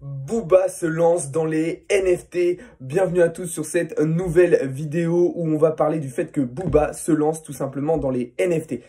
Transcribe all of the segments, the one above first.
Booba se lance dans les NFT. Bienvenue à tous sur cette nouvelle vidéo où on va parler du fait que Booba se lance tout simplement dans les NFT.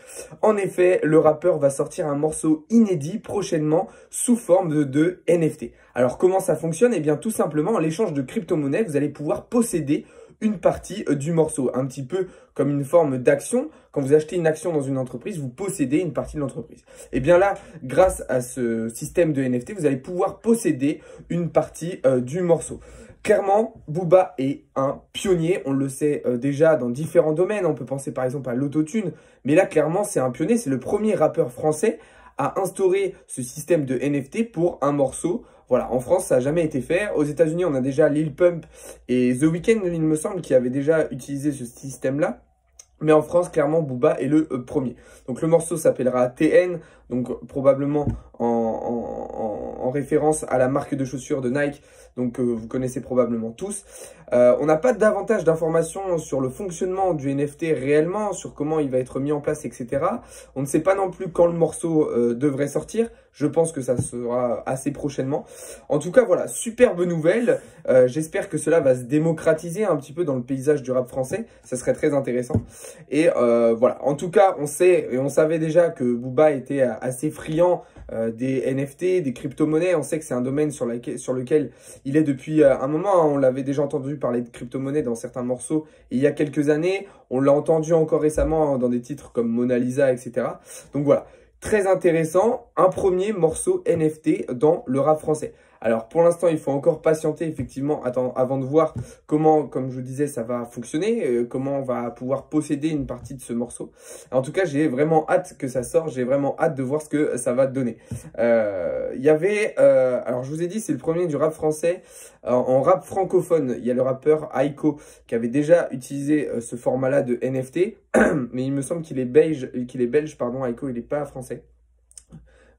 En effet, le rappeur va sortir un morceau inédit prochainement sous forme de NFT. Alors comment ça fonctionne? Eh bien tout simplement en l'échange de crypto-monnaies, vous allez pouvoir posséder une partie du morceau, un petit peu comme une forme d'action. Quand vous achetez une action dans une entreprise, vous possédez une partie de l'entreprise. Et bien là, grâce à ce système de NFT, vous allez pouvoir posséder une partie du morceau. Clairement, Booba est un pionnier, on le sait déjà dans différents domaines. On peut penser par exemple à l'autotune, mais là clairement c'est un pionnier, c'est le premier rappeur français à instaurer ce système de NFT pour un morceau. Voilà, en France, ça n'a jamais été fait. Aux États-Unis, on a déjà Lil Pump et The Weeknd, il me semble, qui avaient déjà utilisé ce système-là. Mais en France, clairement, Booba est le premier. Donc le morceau s'appellera TN, donc probablement en référence à la marque de chaussures de Nike. Donc vous connaissez probablement tous. On n'a pas davantage d'informations sur le fonctionnement du NFT réellement, sur comment il va être mis en place, etc. On ne sait pas non plus quand le morceau devrait sortir. Je pense que ça sera assez prochainement. En tout cas, voilà, superbe nouvelle. J'espère que cela va se démocratiser un petit peu dans le paysage du rap français. Ça serait très intéressant. Et voilà, en tout cas, on sait et on savait déjà que Booba était assez friand des NFT, des crypto-monnaies. On sait que c'est un domaine sur lequel il est depuis un moment. On l'avait déjà entendu parler de crypto-monnaies dans certains morceaux il y a quelques années. On l'a entendu encore récemment dans des titres comme Mona Lisa, etc. Donc voilà. Très intéressant, un premier morceau NFT dans le rap français. Alors pour l'instant, il faut encore patienter effectivement avant de voir comment, comme je vous disais, ça va fonctionner, comment on va pouvoir posséder une partie de ce morceau. En tout cas, j'ai vraiment hâte que ça sorte, j'ai vraiment hâte de voir ce que ça va donner. Il y avait, alors je vous ai dit, c'est le premier du rap français. En rap francophone, il y a le rappeur Aiko qui avait déjà utilisé ce format-là de NFT, mais il me semble qu'il est belge, pardon, Aiko, il n'est pas français.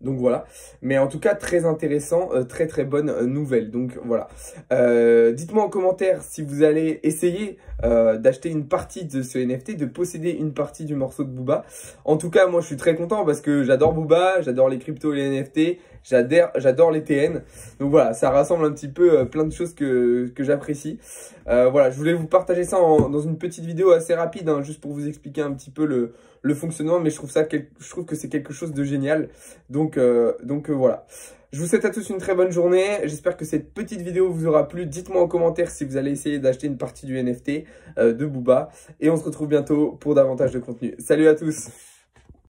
Donc voilà, mais en tout cas très intéressant, très très bonne nouvelle. Donc voilà, dites-moi en commentaire si vous allez essayer d'acheter une partie de ce NFT, de posséder une partie du morceau de Booba. En tout cas, moi je suis très content parce que j'adore Booba, j'adore les cryptos et les NFT, j'adore les TN. Donc voilà, ça rassemble un petit peu plein de choses que j'apprécie. Voilà, je voulais vous partager ça dans une petite vidéo assez rapide, hein, juste pour vous expliquer un petit peu le fonctionnement, mais je trouve que c'est quelque chose de génial. Donc voilà. Je vous souhaite à tous une très bonne journée. J'espère que cette petite vidéo vous aura plu. Dites-moi en commentaire si vous allez essayer d'acheter une partie du NFT de Booba. Et on se retrouve bientôt pour davantage de contenu. Salut à tous!